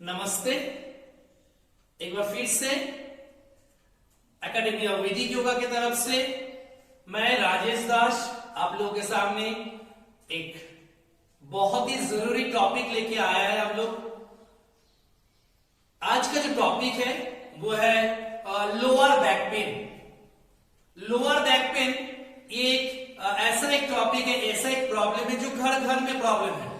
नमस्ते। एक बार फिर से एकेडमी ऑफ वैदिक योगा की तरफ से मैं राजेश दास आप लोगों के सामने एक बहुत ही जरूरी टॉपिक लेके आया है। हम लोग आज का जो टॉपिक है वो है lower back pain. Lower back pain एक ऐसा एक टॉपिक है, ऐसा एक प्रॉब्लम है जो घर घर में प्रॉब्लम है।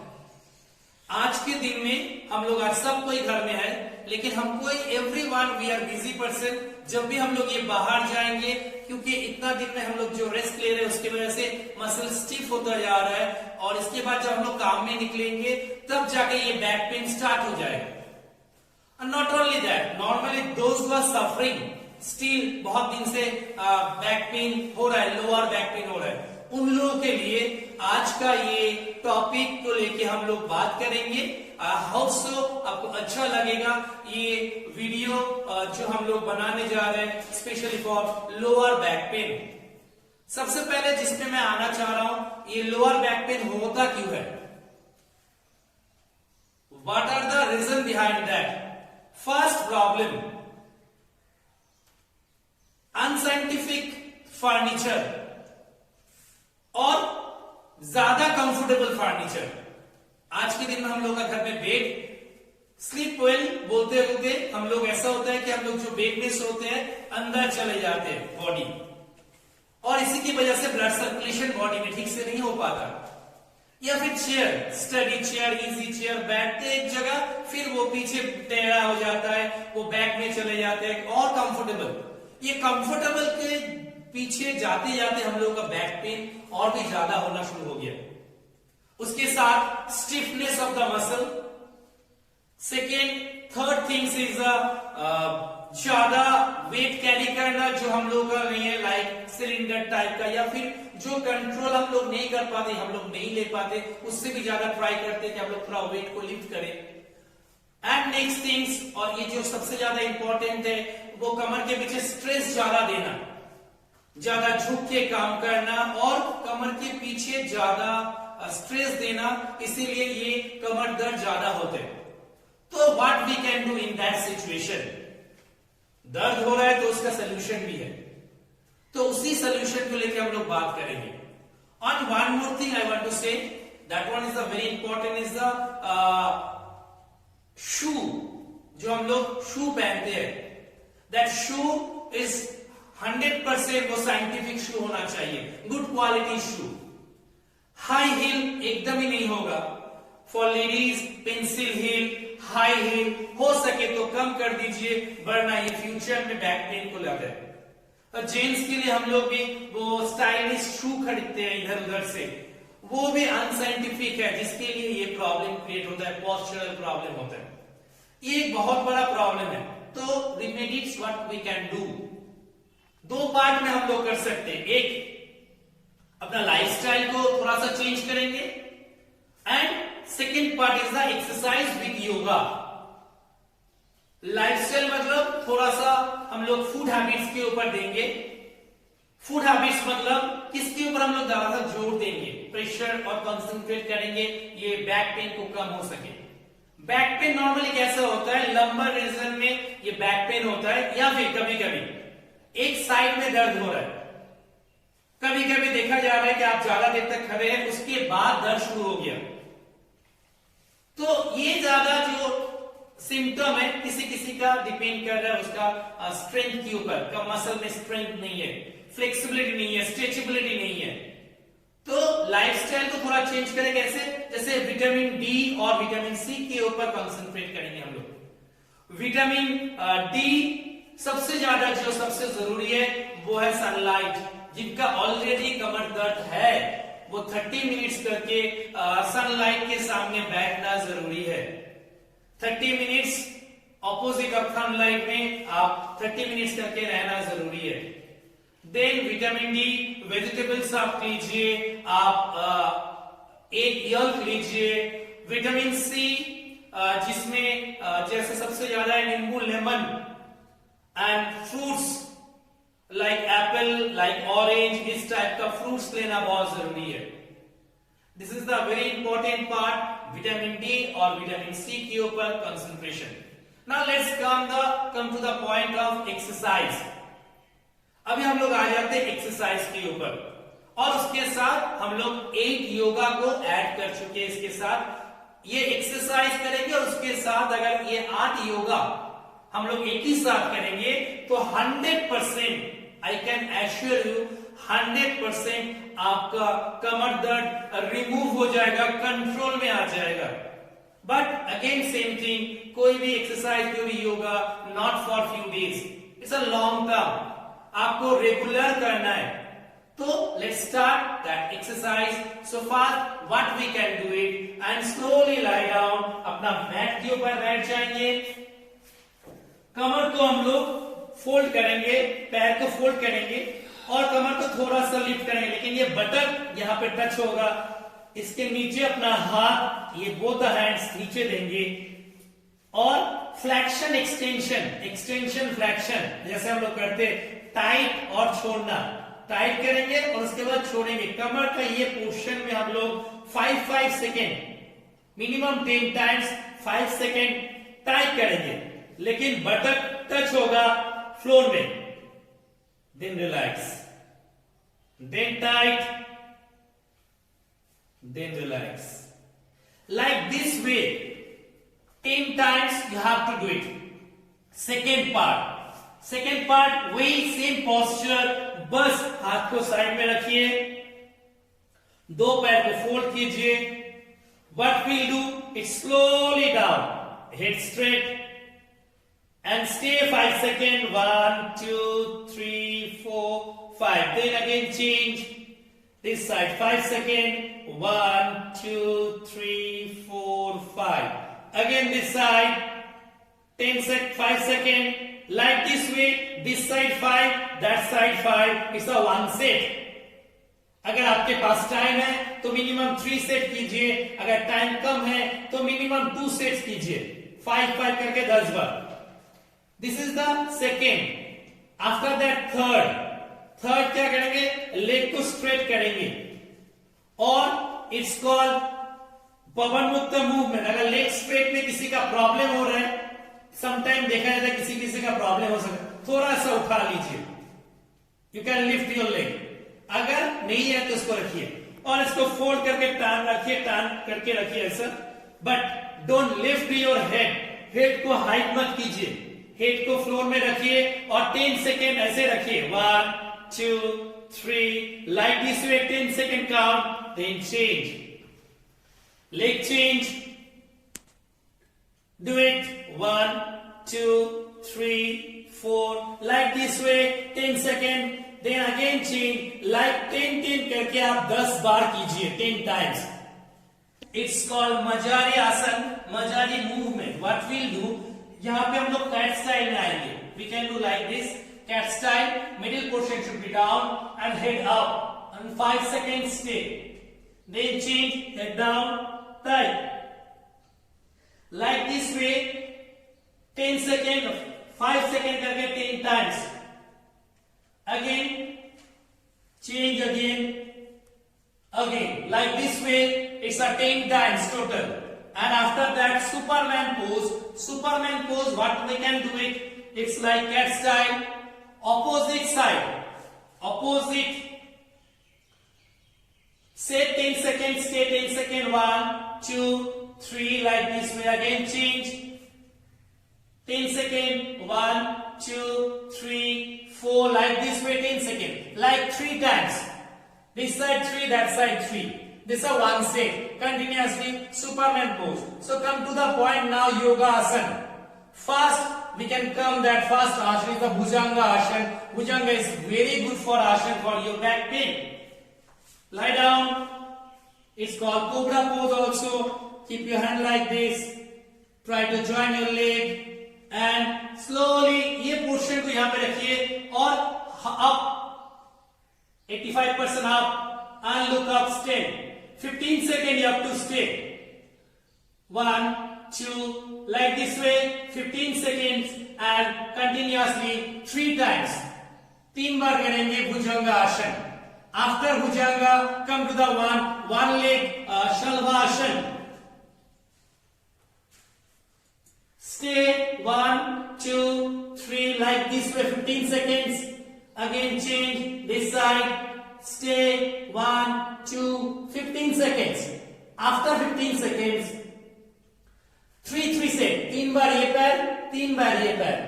आज के दिन में हम लोग, आज सब कोई घर में है, लेकिन हम कोई everyone we are busy person. जब भी हम लोग ये बाहर जाएंगे, क्योंकि इतना दिन में हम लोग जो रेस्ट ले रहे हैं उसकी वजह से मसल स्टिफ होता जा रहा है, और इसके बाद जब हम लोग काम में निकलेंगे तब जाके ये बैक पेन स्टार्ट हो जाएगा। Not only that, normally those who are suffering still बहुत दिन से बैक पेन हो रहा है, लोअर बैक पेन हो रहा है, उन लोगों के लिए आज का ये टॉपिक को लेके हम लोग बात करेंगे। होप सो आपको अच्छा लगेगा ये वीडियो जो हम लोग बनाने जा रहे हैं specially for lower back pain. सबसे पहले जिसमें मैं आना चाह रहा हूं, ये लोअर बैक पेन होता क्यों है, what are the reason behind that. First problem, unscientific furniture और ज्यादा कंफर्टेबल फर्नीचर। आज के दिन में हम लोग का घर में बेड, स्लीप वेल बोलते होते हम लोग, ऐसा होता है कि हम लोग जो बेड में सोते हैं अंदर चले जाते हैं बॉडी, और इसी की वजह से ब्लड सर्कुलेशन बॉडी में ठीक से नहीं हो पाता। या फिर chair, study chair, easy chair, बैठते एक जगह फिर वो पीछे टेढ़ा हो जाता है, वो बैक में चले जाते हैं। और कंफर्टेबल, ये कंफर्टेबल के पीछे जाते जाते हम लोग का बैक पेन और भी ज्यादा होना शुरू हो गया। उसके साथ stiffness of the muscle. Second, third things is ज्यादा वेट कैरी करना जो हम लोग का नहीं है, लाइक सिलेंडर टाइप का, या फिर जो कंट्रोल हम लोग नहीं कर पाते, हम लोग नहीं ले पाते, उससे भी ज्यादा ट्राई करते कि हम लोग थोड़ा वेट को लिफ्ट करें। एंड नेक्स्ट थिंग्स, और ये जो सबसे ज्यादा इंपॉर्टेंट है, वो कमर के पीछे स्ट्रेस ज्यादा देना, ज्यादा झुक के काम करना और कमर के पीछे ज्यादा स्ट्रेस देना, इसीलिए ये कमर दर्द ज्यादा होते हैं। तो what we can do in that situation, दर्द हो रहा है तो उसका सोल्यूशन भी है, तो उसी सोल्यूशन को लेकर हम लोग बात करेंगे। On one more thing I want to say, that one is the very important, is the shoe. जो हम लोग शू पहनते हैं, दैट शू इज 100% वो साइंटिफिक शू होना चाहिए, गुड क्वालिटी शू। हाई हिल एकदम ही नहीं होगा। For ladies pencil hill, high heel हो सके तो कम कर दीजिए, वरना ये फ्यूचर में बैक पेन को लाता है। और जेंट्स के लिए हम लोग भी वो स्टाइलिश शू खरीदते हैं इधर उधर से, वो भी अनसाइंटिफिक है, जिसके लिए ये प्रॉब्लम क्रिएट होता है, पोस्चरल प्रॉब्लम होता है। ये एक बहुत बड़ा प्रॉब्लम है। तो remedies what we can do, दो पार्ट में हम लोग कर सकते हैं। एक, अपना लाइफस्टाइल को थोड़ा सा चेंज करेंगे, and second part is the exercise with yoga. Lifestyle मतलब थोड़ा सा हम लोग फूड हैबिट्स के ऊपर देंगे। फूड हैबिट्स मतलब किसके ऊपर हम लोग ज्यादा जोर देंगे, प्रेशर और कंसंट्रेट करेंगे ये बैक पेन को कम हो सके। बैक पेन नॉर्मली कैसा होता है, लंबर रीजन में ये बैक पेन होता है, या फिर कभी कभी एक साइड में दर्द हो रहा है। कभी कभी देखा जा रहा है कि आप ज्यादा देर तक खड़े हैं, उसके बाद दर्द शुरू हो गया। तो ये ज्यादा जो सिम्टम है, किसी किसी का डिपेंड कर रहा है उसका स्ट्रेंथ के ऊपर, का मसल में स्ट्रेंथ नहीं है, फ्लेक्सिबिलिटी नहीं है, स्ट्रेचेबिलिटी नहीं है। तो लाइफस्टाइल को थोड़ा चेंज करें। कैसे, जैसे विटामिन डी और विटामिन सी के ऊपर कंसंट्रेट करेंगे हम लोग। विटामिन डी सबसे ज्यादा जो सबसे जरूरी है वो है सनलाइट। जिनका ऑलरेडी कमर दर्द है वो 30 मिनट्स करके सनलाइट के सामने बैठना जरूरी है। 30 मिनट्स ऑपोजिट ऑफ सनलाइट में आप 30 मिनट्स करके रहना जरूरी है। देन विटामिन डी, वेजिटेबल्स आप लीजिए, आप एक यल्क लीजिए। विटामिन सी जिसमें जैसे सबसे ज्यादा है नींबू, lemon, and fruits like apple, like orange, इस टाइप का फ्रूट्स लेना बहुत जरूरी है। This is the very important part, vitamin D और विटामिन सी के ऊपर concentration. Now let's come to the point of exercise. अभी हम लोग आ जाते हैं एक्सरसाइज के ऊपर, और उसके साथ हम लोग 8 योगा को ऐड कर चुके हैं। इसके साथ ये एक्सरसाइज करेंगे और उसके साथ अगर ये 8 योगा हम लोग एक ही साथ करेंगे तो 100% आई कैन एश्योर यू 100% आपका कमर दर्द रिमूव हो जाएगा, कंट्रोल में आ जाएगा। बट अगेन सेम थिंग, कोई भी एक्सरसाइज, कोई भी yoga not for few days, it's a long term, आपको रेगुलर करना है। तो let's start that exercise. So fast what we can do it, and slowly lie down, अपना मैट के ऊपर बैठ जाएंगे। कमर को हम लोग फोल्ड करेंगे, पैर को फोल्ड करेंगे और कमर को थोड़ा सा लिफ्ट करेंगे, लेकिन ये बटन यहाँ पे टच होगा। इसके नीचे अपना हाथ, ये बोथ हैंड्स नीचे देंगे और फ्लेक्शन एक्सटेंशन, एक्सटेंशन फ्लेक्शन जैसे हम लोग करते, टाइट और छोड़ना, टाइट करेंगे और उसके बाद छोड़ेंगे। कमर का ये पोर्शन में हम लोग 5 second, minimum 10 times 5 second tight करेंगे, लेकिन बटन टच होगा फ्लोर में। Then relax, then tight, then relax. Like this way, 10 times you have to do it. Second part, वही same posture, बस हाथ को साइड में रखिए, 2 पैर को फोल्ड कीजिए। What we'll do, it's slowly down, head straight, and stay 5 seconds. 1, 2, 3, 4, 5. Then again change this side. 5 seconds. 1, 2, 3, 4, 5. Again this side. 5 seconds. Like this way. This side 5. That side 5. It's a 1 set. अगर आपके पास time है तो minimum 3 set कीजिए, अगर time कम है तो minimum 2 sets कीजिए। 5 करके 10 बार। This is the second. After that third क्या करेंगे, लेग को स्ट्रेट करेंगे और इट्स कॉल्ड पवन मुक्त मूवमेंट। अगर लेग स्ट्रेट में किसी का प्रॉब्लम हो रहा है, समटाइम देखा जाता है किसी का प्रॉब्लम हो सकता है, थोड़ा सा उठा लीजिए, you can lift your leg. अगर नहीं है तो इसको रखिए और इसको फोल्ड करके टांग करके रखिए ऐसा, but don't lift your head, head को हाइट मत कीजिए, हेड को फ्लोर में रखिए और 10 सेकेंड ऐसे रखिए। 1, 2, 3, like this way 10 second count, then change, leg change, do it 1, 2, 3, 4, like this way 10 second, then again change, like 10 करके आप 10 बार कीजिए, 10 times. It's called Marjari asana, Marjari movement. What will do, यहां पे हम लोग कैट स्टाइल में आएंगे। We can do like this, cat style, middle portion should be down and head up, and 5 seconds stay, then change, head down, tight, like this way 10 seconds, 5 seconds करके 10 times, again change, again like this way, it's a 10 times total. And after that Superman pose, what we can do it, it's like cat style, opposite side, opposite, say 10 seconds, stay 10 seconds, 1, 2, 3, like this way, again change, 10 seconds, 1, 2, 3, 4, like this way 10 seconds, like 3 times, this side 3, that side 3. This is a 1 set, continuously Superman pose. So come to the point now, yoga asana. First we can come that first asana is the Bhujanga asana. Bhujanga is very good for asana for your back pain. Lie down. It's called cobra pose also. Keep your hand like this. Try to join your leg and slowly ये portion को यहाँ पे रखिए और up 85% up and look up, stay 15 seconds you have to stay, 1, 2, like this way 15 seconds and continuously 3 times, 3 बार करेंगे भुजंगा आसन। After Bhujanga, come to the one leg Shalva Asana. stay 1 2 3 like this way 15 seconds. Again change this side, stay 1 2 15 seconds. After 15 seconds 3 3 से 3 बार ये पैर 3 बार ये पैर,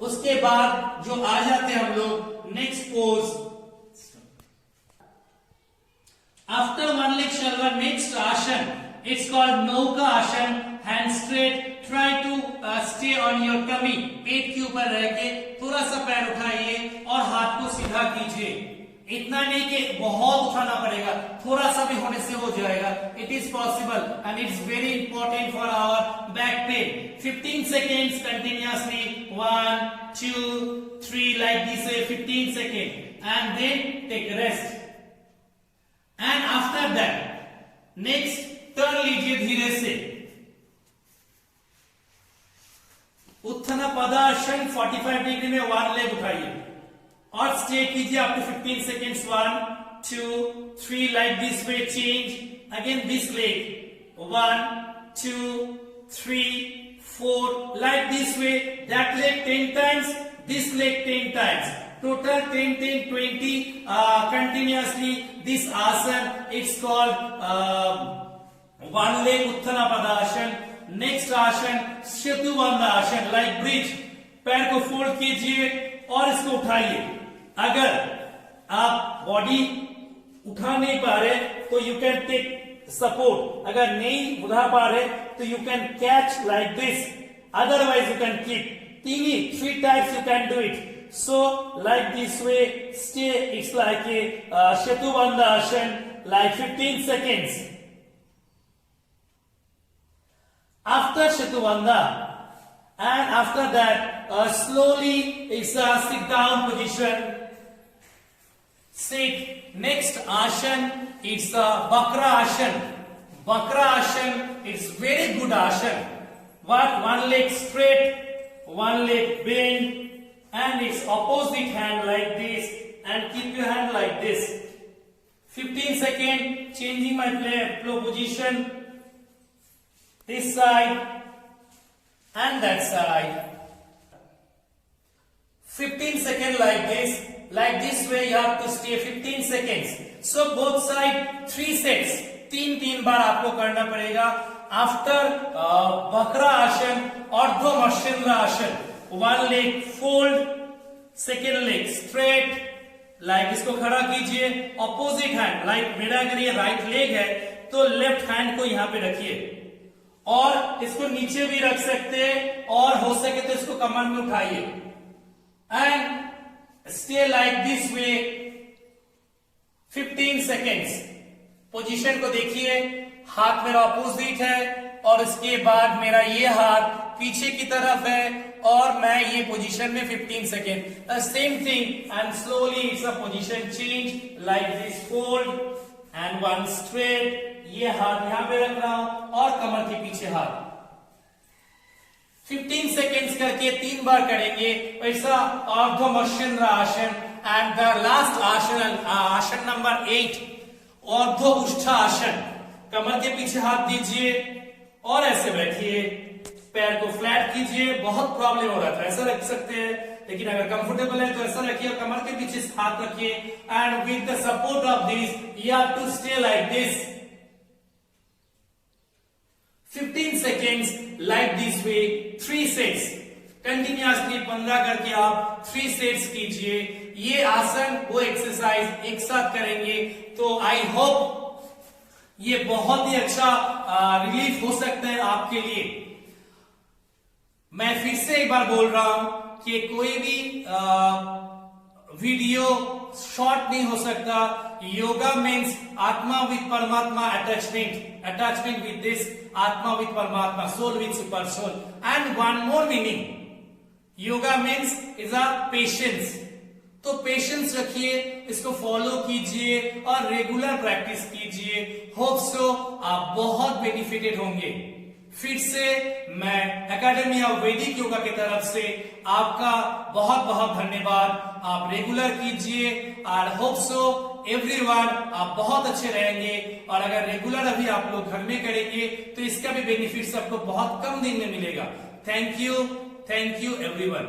उसके बाद जो आ जाते हैं हम लोग next pose. After one leg shalva, next ashan, it's called Nauka Ashan. Hand straight, try to stay on your tummy. पेट के ऊपर रह के थोड़ा सा पैर उठाइए और हाथ को सीधा कीजिए. इतना नहीं कि बहुत उठाना पड़ेगा, थोड़ा सा भी होने से हो जाएगा. It is possible and it's very important for our back pain. 15 seconds continuously. 1 2 3 like this way 15 seconds and then take rest. And after that next turn लीजिए धीरे से. उत्थाना पदासन 45 डिग्री में वन लेग उठाइए और स्टे कीजिए up to 15 seconds. 1 2 3 like this way. Change again this leg 1 2 3 4 like this way. That leg 10 times, this leg 10 times. Total 10 10 20 continuously. This asan it's called one leg utthana padashan. Next आसन सेतुबंध आसन, like bridge. पैर को fold कीजिए और इसको उठाइए. अगर आप बॉडी उठा नहीं पा रहे तो यू कैन टेक सपोर्ट. अगर नहीं उठा पा रहे तो you can catch like this. Otherwise you can keep. 3 times you can do it. So like this way, stay. It's like a Shetubandha Ashan, like 15 seconds. After Shetubandha, and after that, slowly it's a sit down position. Sit. Next Ashan, it's a Bakra Ashan. Bakra Ashan, it's very good Ashan. One leg straight, one leg bent, and its opposite hand like this, and keep your hand like this. 15 seconds, changing my flow position. This side and that side. 15 seconds like this. Like this way you have to stay 15 seconds. So both side 3 sets. 3 बार आपको करना पड़ेगा. After Bakra Ashan, Ardha Marshendra Ashan. One leg fold, second leg straight, like इसको खड़ा कीजिए. Opposite hand, like मेरा अगर ये right leg है तो left hand को यहाँ पे रखिए और इसको नीचे भी रख सकते हैं और हो सके तो इसको कमर में उठाइए. And stay like this way 15 seconds. Position को देखिए, हाथ मेरा अपोजिट है और इसके बाद मेरा ये हाथ पीछे की तरफ है और मैं ये पोजीशन में 15 second. Same thing and slowly it's a position change like this. Fold and one straight. ये हाथ यहां पे रख रहा हूं और कमर के पीछे हाथ. 15 सेकेंड्स करके 3 बार करेंगे. ऐसा अर्ध मर्शेंद्र आसन. एंड द लास्ट आसन, आसन नंबर 8, अर्ध उष्ठा आसन. कमर के पीछे हाथ दीजिए और ऐसे बैठिए. पैर को फ्लैट कीजिए. बहुत प्रॉब्लम हो रहा था, ऐसा रख सकते हैं, लेकिन अगर कंफर्टेबल है तो ऐसा रखिए. कमर के पीछे हाथ रखिए and with the support of this you have to stay like this 15 seconds like this way. 3 sets continuously 15 करके आप 3 सेट्स कीजिए. ये आसन वो एक्सरसाइज एक साथ करेंगे तो आई होप ये बहुत ही अच्छा रिलीफ हो सकता है आपके लिए. मैं फिर से एक बार बोल रहा हूं कि कोई भी वीडियो शॉर्ट नहीं हो सकता. Yoga means atma with paramatma attachment. Attachment with this atma with paramatma, soul with super soul. And one more meaning, yoga means is a patience. तो पेशेंस रखिए, इसको फॉलो कीजिए और रेगुलर प्रैक्टिस कीजिए. होप सो आप बहुत बेनिफिटेड होंगे. फिर से मैं एकेडमी ऑफ वैदिक योगा की तरफ से आपका बहुत बहुत धन्यवाद. आप रेगुलर कीजिए और होप सो एवरीवन आप बहुत अच्छे रहेंगे. और अगर रेगुलर अभी आप लोग घर में करेंगे तो इसका भी बेनिफिट आपको बहुत कम दिन में मिलेगा. Thank you everyone.